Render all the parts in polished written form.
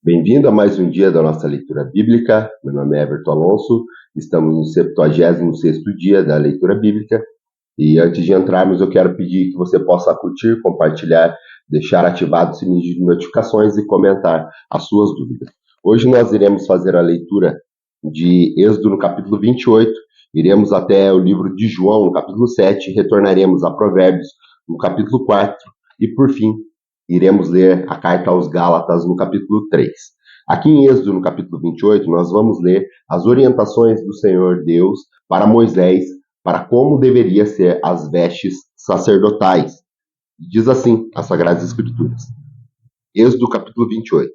Bem-vindo a mais um dia da nossa leitura bíblica. Meu nome é Everton Alonso, estamos no 76º dia da leitura bíblica e antes de entrarmos eu quero pedir que você possa curtir, compartilhar, deixar ativado o sininho de notificações e comentar as suas dúvidas. Hoje nós iremos fazer a leitura de Êxodo no capítulo 28, iremos até o livro de João no capítulo 7, retornaremos a Provérbios no capítulo 4 e por fim iremos ler a carta aos Gálatas no capítulo 3. Aqui em Êxodo, no capítulo 28, nós vamos ler as orientações do Senhor Deus para Moisés, para como deveria ser as vestes sacerdotais. Diz assim as Sagradas Escrituras. Êxodo, capítulo 28.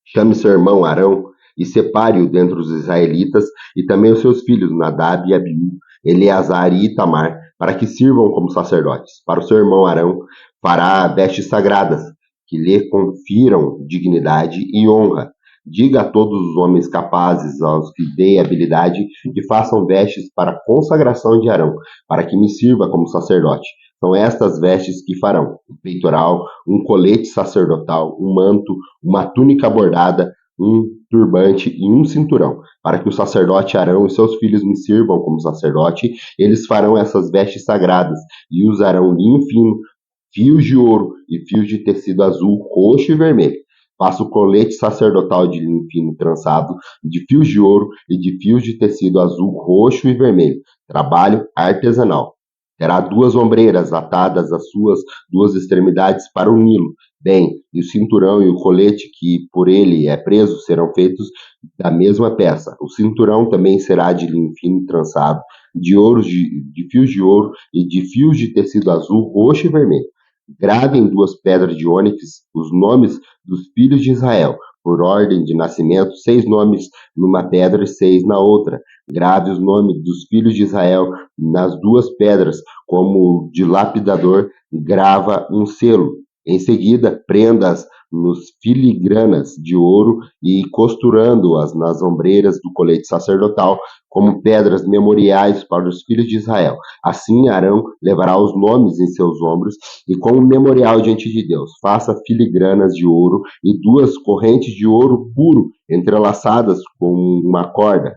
Chame seu irmão Arão e separe-o dentre os israelitas e também os seus filhos Nadab e Abiú, Eleazar e Itamar, para que sirvam como sacerdotes. Para o seu irmão Arão fará vestes sagradas, que lhe confiram dignidade e honra. Diga a todos os homens capazes, aos que dê habilidade, que façam vestes para a consagração de Arão, para que me sirva como sacerdote. São estas vestes que farão: um peitoral, um colete sacerdotal, um manto, uma túnica bordada, um turbante e um cinturão. Para que o sacerdote Arão e seus filhos me sirvam como sacerdote, eles farão essas vestes sagradas e usarão linho fino, fios de ouro e fios de tecido azul, roxo e vermelho. Faça o colete sacerdotal de linho fino trançado, de fios de ouro e de fios de tecido azul, roxo e vermelho. Trabalho artesanal. Terá 2 ombreiras atadas às suas 2 extremidades para uni-lo bem, e o cinturão e o colete que por ele é preso serão feitos da mesma peça. O cinturão também será de linho fino trançado, de fios de ouro e de fios de tecido azul, roxo e vermelho. Grave em 2 pedras de ônix os nomes dos filhos de Israel, por ordem de nascimento, 6 nomes numa pedra e 6 na outra. Grave os nomes dos filhos de Israel nas 2 pedras, como de lapidador grava um selo. Em seguida, prenda-as nos filigranas de ouro e costurando-as nas ombreiras do colete sacerdotal, como pedras memoriais para os filhos de Israel. Assim Arão levará os nomes em seus ombros e como memorial diante de Deus. Faça filigranas de ouro e 2 correntes de ouro puro entrelaçadas com uma corda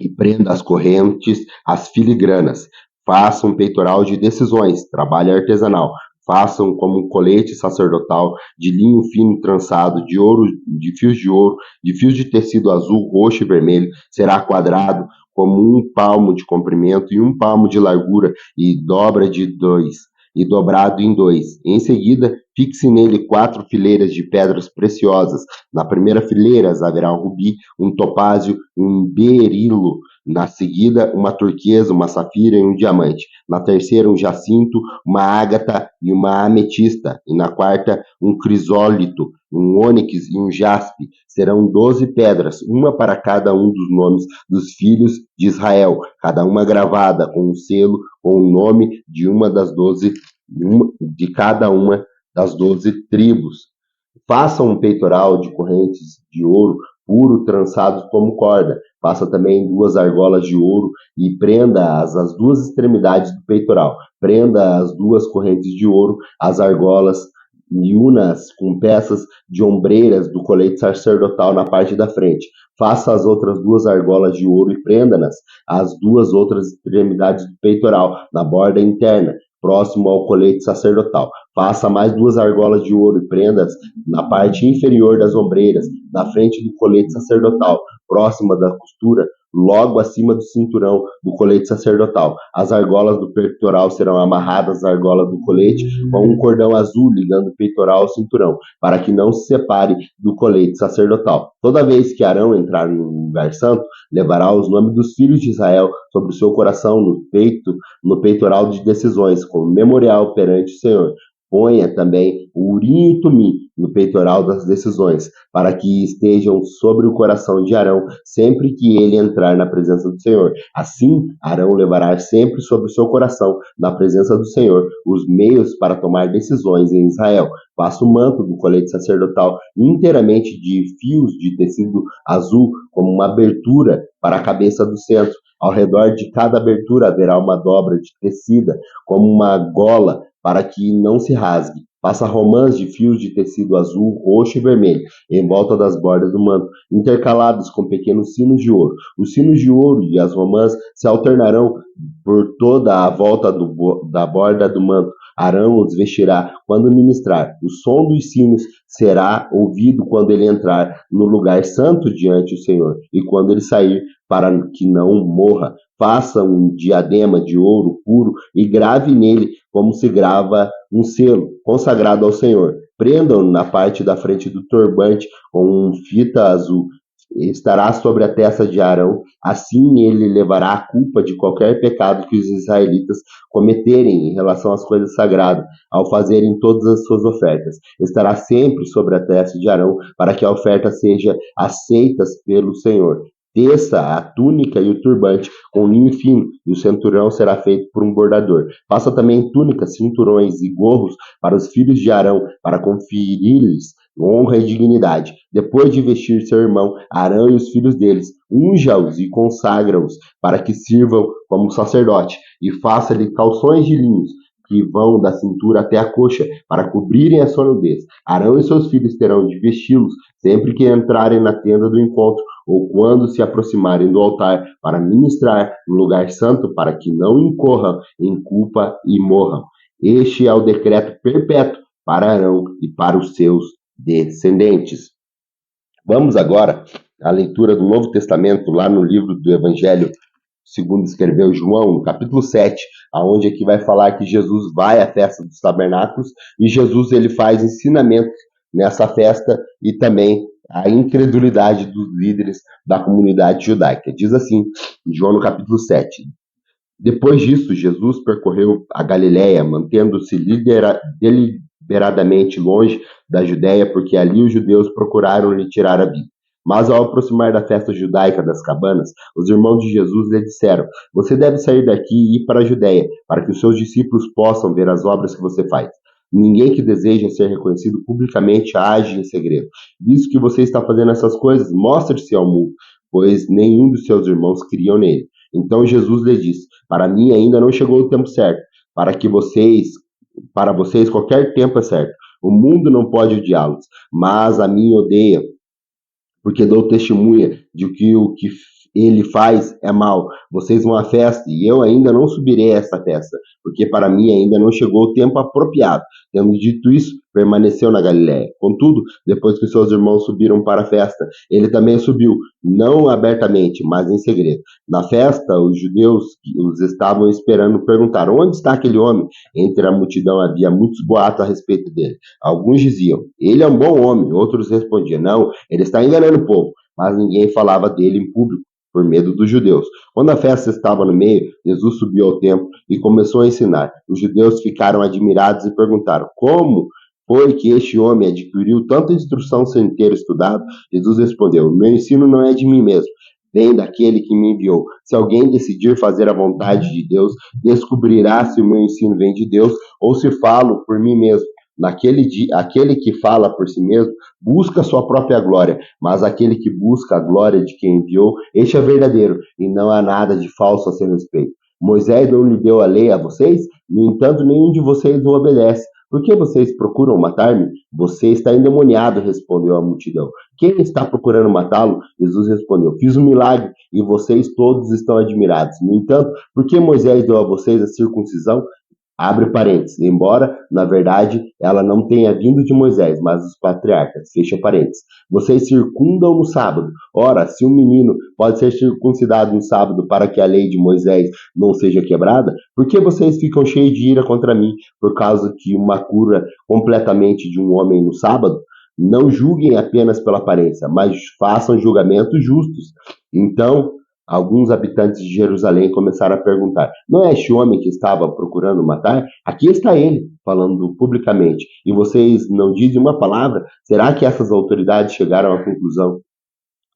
e prenda as correntes às filigranas. Faça um peitoral de decisões, trabalho artesanal. Façam como um colete sacerdotal de linho fino trançado, de ouro, de fios de tecido azul, roxo e vermelho. Será quadrado como 1 palmo de comprimento e 1 palmo de largura e dobra de 2 e dobrado em 2. Em seguida, fixe nele 4 fileiras de pedras preciosas. Na primeira fileira haverá um rubi, um topázio, um berilo. Na seguida, uma turquesa, uma safira e um diamante. Na terceira, um jacinto, uma ágata e uma ametista. E na quarta, um crisólito, um ônix e um jaspe. Serão 12 pedras, uma para cada um dos nomes dos filhos de Israel, cada uma gravada com um selo com o nome de de cada uma das 12 tribos. Faça um peitoral de correntes de ouro puro trançados como corda. Faça também 2 argolas de ouro e prenda-as às 2 extremidades do peitoral. Prenda as 2 correntes de ouro às argolas e una-as com peças de ombreiras do colete sacerdotal na parte da frente. Faça as outras 2 argolas de ouro e prenda-nas às 2 outras extremidades do peitoral, na borda interna, próximo ao colete sacerdotal. Faça mais 2 argolas de ouro e prendas na parte inferior das ombreiras, na frente do colete sacerdotal, próxima da costura, logo acima do cinturão do colete sacerdotal. As argolas do peitoral serão amarradas às argolas do colete com um cordão azul ligando o peitoral ao cinturão, para que não se separe do colete sacerdotal. Toda vez que Arão entrar no lugar santo, levará os nomes dos filhos de Israel sobre o seu coração no peitoral de decisões, como memorial perante o Senhor. Ponha também o Urim e Tumim no peitoral das decisões, para que estejam sobre o coração de Arão sempre que ele entrar na presença do Senhor. Assim, Arão levará sempre sobre o seu coração, na presença do Senhor, os meios para tomar decisões em Israel. Faça o manto do colete sacerdotal inteiramente de fios de tecido azul, como uma abertura para a cabeça do centro. Ao redor de cada abertura haverá uma dobra de tecida, como uma gola, para que não se rasgue. Faça romãs de fios de tecido azul, roxo e vermelho, em volta das bordas do manto, intercalados com pequenos sinos de ouro. Os sinos de ouro e as romãs se alternarão por toda a volta da borda do manto. Arão os vestirá quando ministrar. O som dos sinos será ouvido quando ele entrar no lugar santo diante do Senhor e quando ele sair, para que não morra. Faça um diadema de ouro puro e grave nele como se grava um selo consagrado ao Senhor. Prendam na parte da frente do turbante com fita azul. Estará sobre a testa de Arão, assim ele levará a culpa de qualquer pecado que os israelitas cometerem em relação às coisas sagradas, ao fazerem todas as suas ofertas. Estará sempre sobre a testa de Arão, para que a oferta seja aceita pelo Senhor. Teça a túnica e o turbante com linho fino, e o cinturão será feito por um bordador. Faça também túnicas, cinturões e gorros para os filhos de Arão, para conferir-lhes honra e dignidade. Depois de vestir seu irmão, Arão e os filhos deles, unja-os e consagra-os para que sirvam como sacerdote, e faça-lhe calções de linho que vão da cintura até a coxa, para cobrirem a sua nudez. Arão e seus filhos terão de vesti-los sempre que entrarem na tenda do encontro, ou quando se aproximarem do altar para ministrar no lugar santo, para que não incorram em culpa e morram. Este é o decreto perpétuo para Arão e para os seus descendentes. Vamos agora à leitura do Novo Testamento, lá no livro do Evangelho segundo escreveu João, no capítulo 7, aonde aqui vai falar que Jesus vai à festa dos tabernáculos e Jesus ele faz ensinamentos nessa festa e também a incredulidade dos líderes da comunidade judaica. Diz assim, João no capítulo 7. Depois disso, Jesus percorreu a Galiléia, mantendo-se deliberadamente longe da Judéia, porque ali os judeus procuraram lhe tirar a vida. Mas ao aproximar da festa judaica das cabanas, os irmãos de Jesus lhe disseram: Você deve sair daqui e ir para a Judéia, para que os seus discípulos possam ver as obras que você faz. Ninguém que deseja ser reconhecido publicamente age em segredo. Visto que você está fazendo essas coisas, mostre-se ao mundo, pois nenhum dos seus irmãos criam nele. Então Jesus lhe disse: Para mim ainda não chegou o tempo certo, para vocês qualquer tempo é certo. O mundo não pode odiá-los, mas a mim odeia, porque dou testemunha de que o que ele faz é mal. Vocês vão à festa e eu ainda não subirei a esta festa, porque para mim ainda não chegou o tempo apropriado. Tendo dito isso, permaneceu na Galiléia. Contudo, depois que seus irmãos subiram para a festa, ele também subiu, não abertamente, mas em segredo. Na festa, os judeus que os estavam esperando perguntaram: Onde está aquele homem? Entre a multidão havia muitos boatos a respeito dele. Alguns diziam: Ele é um bom homem. Outros respondiam: Não, ele está enganando o povo. Mas ninguém falava dele em público, por medo dos judeus. Quando a festa estava no meio, Jesus subiu ao templo e começou a ensinar. Os judeus ficaram admirados e perguntaram: Como foi que este homem adquiriu tanta instrução sem ter estudado? Jesus respondeu: Meu ensino não é de mim mesmo, vem daquele que me enviou. Se alguém decidir fazer a vontade de Deus, descobrirá se o meu ensino vem de Deus ou se falo por mim mesmo. Naquele dia, aquele que fala por si mesmo busca sua própria glória, mas aquele que busca a glória de quem enviou, este é verdadeiro, e não há nada de falso a seu respeito. Moisés não lhe deu a lei a vocês? No entanto, nenhum de vocês o obedece. Por que vocês procuram matar-me? Você está endemoniado, respondeu a multidão. Quem está procurando matá-lo? Jesus respondeu: Fiz um milagre e vocês todos estão admirados. No entanto, por que Moisés deu a vocês a circuncisão? Abre parênteses, embora, na verdade, ela não tenha vindo de Moisés, mas dos patriarcas, fecha parênteses. Vocês circundam no sábado. Ora, se um menino pode ser circuncidado no sábado para que a lei de Moisés não seja quebrada, por que vocês ficam cheios de ira contra mim por causa que uma cura completamente de um homem no sábado? Não julguem apenas pela aparência, mas façam julgamentos justos. Então, alguns habitantes de Jerusalém começaram a perguntar: Não é este homem que estava procurando matar? Aqui está ele, falando publicamente, e vocês não dizem uma palavra? Será que essas autoridades chegaram à conclusão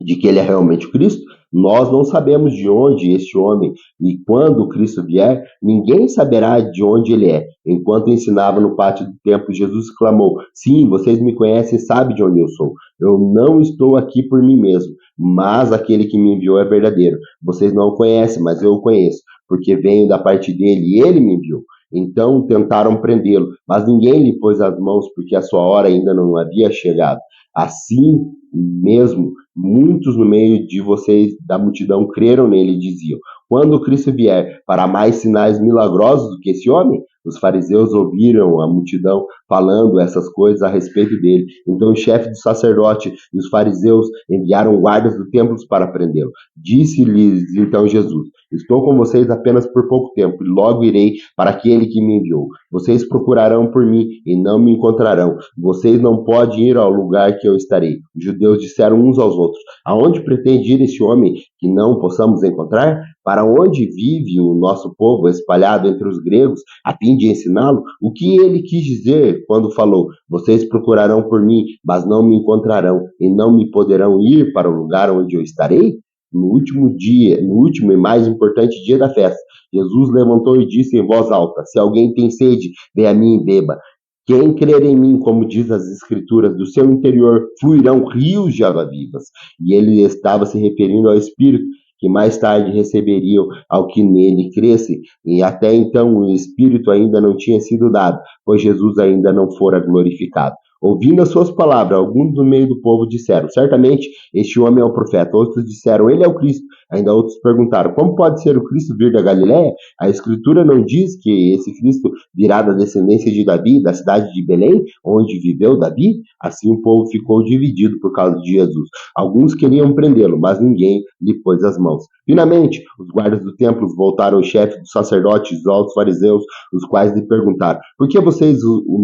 de que ele é realmente o Cristo? Nós não sabemos de onde este homem, e quando o Cristo vier, ninguém saberá de onde ele é. Enquanto ensinava no pátio do templo, Jesus clamou: Sim, vocês me conhecem e sabem de onde eu sou. Eu não estou aqui por mim mesmo, mas aquele que me enviou é verdadeiro. Vocês não o conhecem, mas eu o conheço, porque venho da parte dele e ele me enviou. Então tentaram prendê-lo, mas ninguém lhe pôs as mãos, porque a sua hora ainda não havia chegado. Assim mesmo, muitos no meio de vocês da multidão creram nele e diziam: quando Cristo vier, fará mais sinais milagrosos do que esse homem? Os fariseus ouviram a multidão falando essas coisas a respeito dele. Então o chefe do sacerdote e os fariseus enviaram guardas do templo para prendê-lo. Disse-lhes então Jesus: estou com vocês apenas por pouco tempo, e logo irei para aquele que me enviou. Vocês procurarão por mim e não me encontrarão. Vocês não podem ir ao lugar que eu estarei. Os judeus disseram uns aos outros: aonde pretende ir esse homem que não possamos encontrar? Para onde vive o nosso povo espalhado entre os gregos, a fim de ensiná-lo? O que ele quis dizer quando falou: vocês procurarão por mim, mas não me encontrarão, e não me poderão ir para o lugar onde eu estarei? No último e mais importante dia da festa, Jesus levantou e disse em voz alta: se alguém tem sede, venha a mim e beba. Quem crer em mim, como diz as Escrituras, do seu interior fluirão rios de água vivas. E ele estava se referindo ao Espírito, que mais tarde receberiam ao que nele cresce, e até então o Espírito ainda não tinha sido dado, pois Jesus ainda não fora glorificado. Ouvindo as suas palavras, alguns do meio do povo disseram: certamente este homem é o profeta. Outros disseram: ele é o Cristo. Ainda outros perguntaram: como pode ser o Cristo vir da Galiléia? A Escritura não diz que esse Cristo virá da descendência de Davi, da cidade de Belém, onde viveu Davi? Assim o povo ficou dividido por causa de Jesus. Alguns queriam prendê-lo, mas ninguém lhe pôs as mãos. Finalmente, os guardas do templo voltaram ao chefe dos sacerdotes e aos fariseus, os quais lhe perguntaram: por que vocês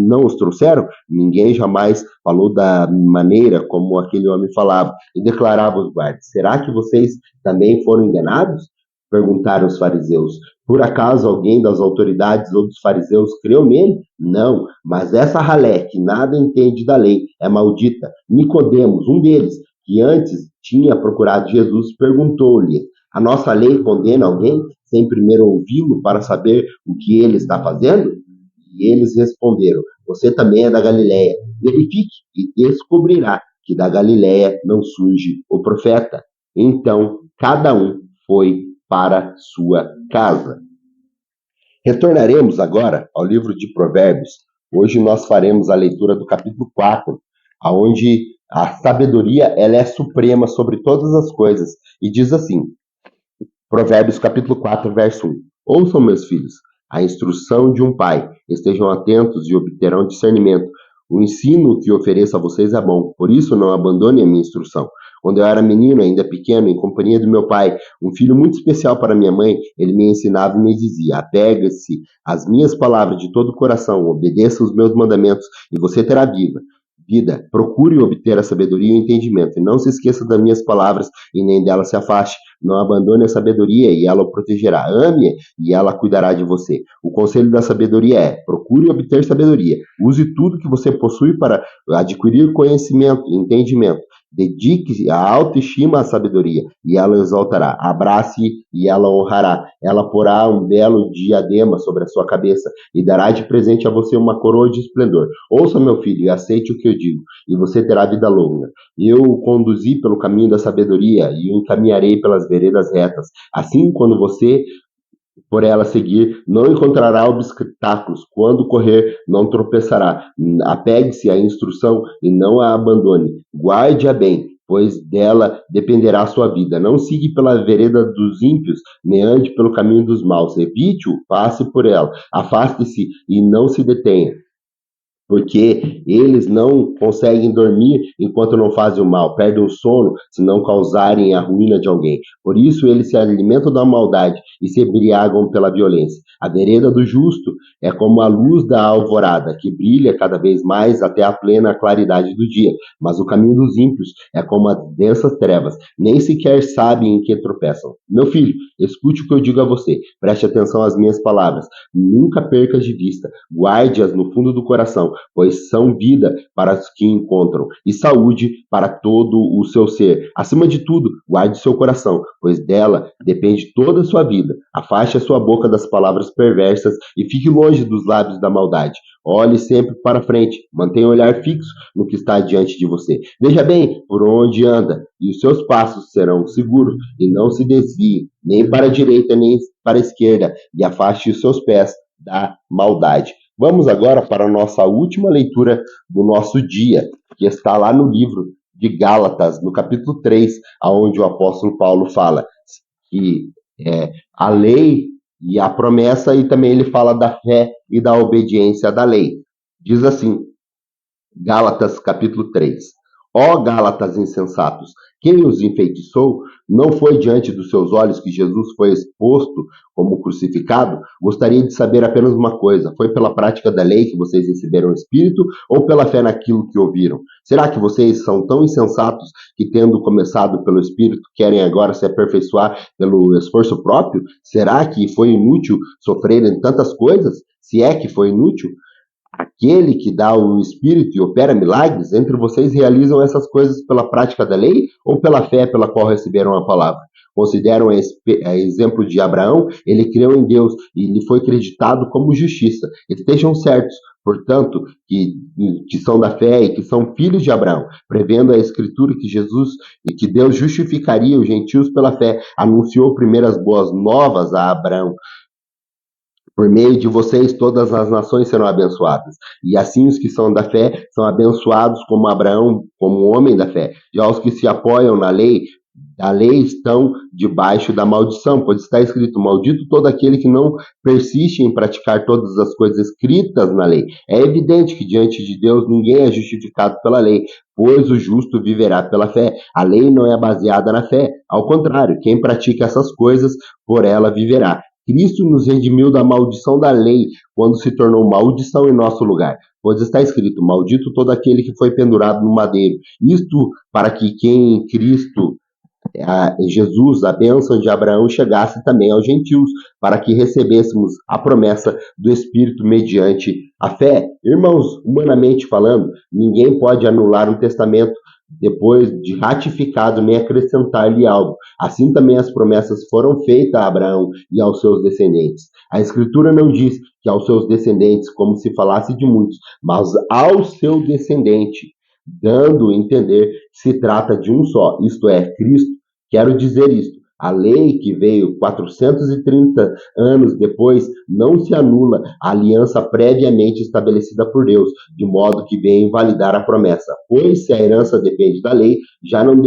não os trouxeram? Ninguém jamais falou da maneira como aquele homem falava, e declarava aos guardas: será que vocês também foram enganados? Perguntaram os fariseus: por acaso alguém das autoridades ou dos fariseus creu nele? Não, mas essa ralé que nada entende da lei é maldita. Nicodemos, um deles, que antes tinha procurado Jesus, perguntou-lhe: a nossa lei condena alguém sem primeiro ouvi-lo para saber o que ele está fazendo? E eles responderam: você também é da Galiléia. Verifique e descobrirá que da Galiléia não surge o profeta. Então cada um foi para sua casa. Retornaremos agora ao livro de Provérbios. Hoje nós faremos a leitura do capítulo 4, onde a sabedoria ela é suprema sobre todas as coisas. E diz assim, Provérbios capítulo 4, verso 1. Ouçam, meus filhos, a instrução de um pai. Estejam atentos e obterão discernimento. O ensino que ofereço a vocês é bom, por isso não abandone a minha instrução. Quando eu era menino, ainda pequeno, em companhia do meu pai, um filho muito especial para minha mãe, ele me ensinava e me dizia: apega-se às minhas palavras de todo o coração, obedeça os meus mandamentos e você terá vida. Procure obter a sabedoria e o entendimento, e não se esqueça das minhas palavras e nem dela se afaste. Não abandone a sabedoria e ela o protegerá. Ame-a e ela cuidará de você. O conselho da sabedoria é: procure obter sabedoria. Use tudo que você possui para adquirir conhecimento e entendimento. Dedique-se à autoestima à sabedoria, e ela o exaltará. Abrace e ela honrará. Ela porá um belo diadema sobre a sua cabeça e dará de presente a você uma coroa de esplendor. Ouça, meu filho, e aceite o que eu digo, e você terá vida longa. Eu o conduzi pelo caminho da sabedoria e o encaminharei pelas veredas retas. Assim, quando você por ela seguir, não encontrará obstáculos. Quando correr, não tropeçará. Apegue-se à instrução e não a abandone. Guarde-a bem, pois dela dependerá a sua vida. Não siga pela vereda dos ímpios, nem ande pelo caminho dos maus. Evite-o, passe por ela. Afaste-se e não se detenha, porque eles não conseguem dormir enquanto não fazem o mal, perdem o sono se não causarem a ruína de alguém. Por isso eles se alimentam da maldade e se embriagam pela violência. A vereda do justo é como a luz da alvorada, que brilha cada vez mais até a plena claridade do dia. Mas o caminho dos ímpios é como as densas trevas, nem sequer sabem em que tropeçam. Meu filho, escute o que eu digo a você, preste atenção às minhas palavras, nunca percas de vista, guarde-as no fundo do coração, pois são vida para os que encontram e saúde para todo o seu ser. Acima de tudo, guarde seu coração, pois dela depende toda a sua vida. Afaste a sua boca das palavras perversas e fique longe dos lábios da maldade. Olhe sempre para frente, mantenha o olhar fixo no que está diante de você. Veja bem por onde anda, e os seus passos serão seguros, e não se desvie, nem para a direita, nem para a esquerda, e afaste os seus pés da maldade. Vamos agora para a nossa última leitura do nosso dia, que está lá no livro de Gálatas, no capítulo 3, onde o apóstolo Paulo fala que a lei e a promessa, e também ele fala da fé e da obediência da lei. Diz assim, Gálatas capítulo 3. Ó Gálatas insensatos, quem os enfeitiçou? Não foi diante dos seus olhos que Jesus foi exposto como crucificado? Gostaria de saber apenas uma coisa: foi pela prática da lei que vocês receberam o Espírito ou pela fé naquilo que ouviram? Será que vocês são tão insensatos que, tendo começado pelo Espírito, querem agora se aperfeiçoar pelo esforço próprio? Será que foi inútil sofrerem tantas coisas? Se é que foi inútil? Aquele que dá o Espírito e opera milagres, entre vocês realizam essas coisas pela prática da lei ou pela fé pela qual receberam a palavra? Consideram a exemplo de Abraão, ele creu em Deus e lhe foi acreditado como justiça. Estejam certos, portanto, que são da fé e que são filhos de Abraão, prevendo a Escritura que Jesus e que Deus justificaria os gentios pela fé, anunciou primeiro as boas novas a Abraão. Por meio de vocês, todas as nações serão abençoadas. E assim os que são da fé são abençoados como Abraão, como um homem da fé. Já os que se apoiam na lei, a lei estão debaixo da maldição, pois está escrito: maldito todo aquele que não persiste em praticar todas as coisas escritas na lei. É evidente que diante de Deus ninguém é justificado pela lei, pois o justo viverá pela fé. A lei não é baseada na fé, ao contrário, quem pratica essas coisas, por ela viverá. Cristo nos redimiu da maldição da lei, quando se tornou maldição em nosso lugar. Pois está escrito: maldito todo aquele que foi pendurado no madeiro. Isto para que quem em Cristo Jesus, a bênção de Abraão, chegasse também aos gentios, para que recebêssemos a promessa do Espírito mediante a fé. Irmãos, humanamente falando, ninguém pode anular um testamento depois de ratificado, nem acrescentar-lhe algo. Assim também as promessas foram feitas a Abraão e aos seus descendentes. A Escritura não diz que aos seus descendentes, como se falasse de muitos, mas ao seu descendente, dando a entender que se trata de um só, isto é, Cristo. Quero dizer isto: a lei que veio 430 anos depois não se anula a aliança previamente estabelecida por Deus, de modo que venha invalidar a promessa. Pois se a herança depende da lei, já não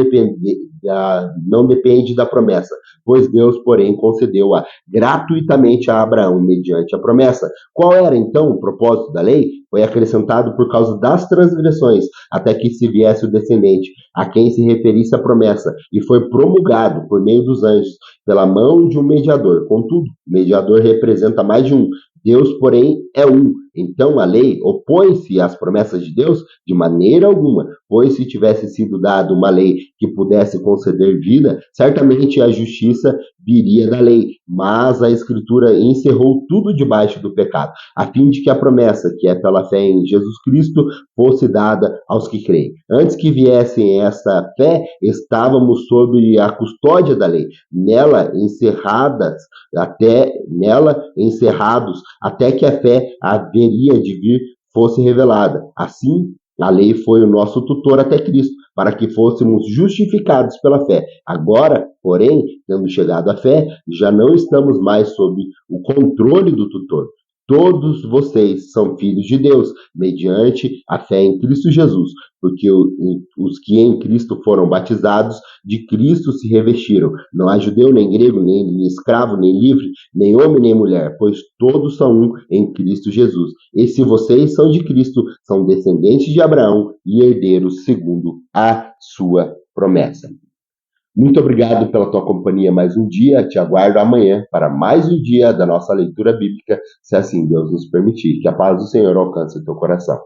depende da promessa, pois Deus, porém, concedeu-a gratuitamente a Abraão mediante a promessa. Qual era então o propósito da lei? Foi acrescentado por causa das transgressões, até que se viesse o descendente, a quem se referisse a promessa, e foi promulgado por meio dos anjos, pela mão de um mediador. Contudo, o mediador representa mais de um. Deus, porém, é um. Então a lei opõe-se às promessas de Deus de maneira alguma, pois se tivesse sido dada uma lei que pudesse conceder vida, certamente a justiça viria da lei. Mas a Escritura encerrou tudo debaixo do pecado, a fim de que a promessa, que é pela fé em Jesus Cristo, fosse dada aos que creem. Antes que viessem essa fé, estávamos sob a custódia da lei, nela encerrados, até que a fé haveria de vir fosse revelada. Assim, a lei foi o nosso tutor até Cristo, para que fôssemos justificados pela fé. Agora, porém, tendo chegado à fé, já não estamos mais sob o controle do tutor. Todos vocês são filhos de Deus, mediante a fé em Cristo Jesus, porque os que em Cristo foram batizados, de Cristo se revestiram. Não há judeu, nem grego, nem escravo, nem livre, nem homem, nem mulher, pois todos são um em Cristo Jesus. E se vocês são de Cristo, são descendentes de Abraão e herdeiros segundo a sua promessa. Muito obrigado pela tua companhia mais um dia. Te aguardo amanhã para mais um dia da nossa leitura bíblica, se assim Deus nos permitir. Que a paz do Senhor alcance o teu coração.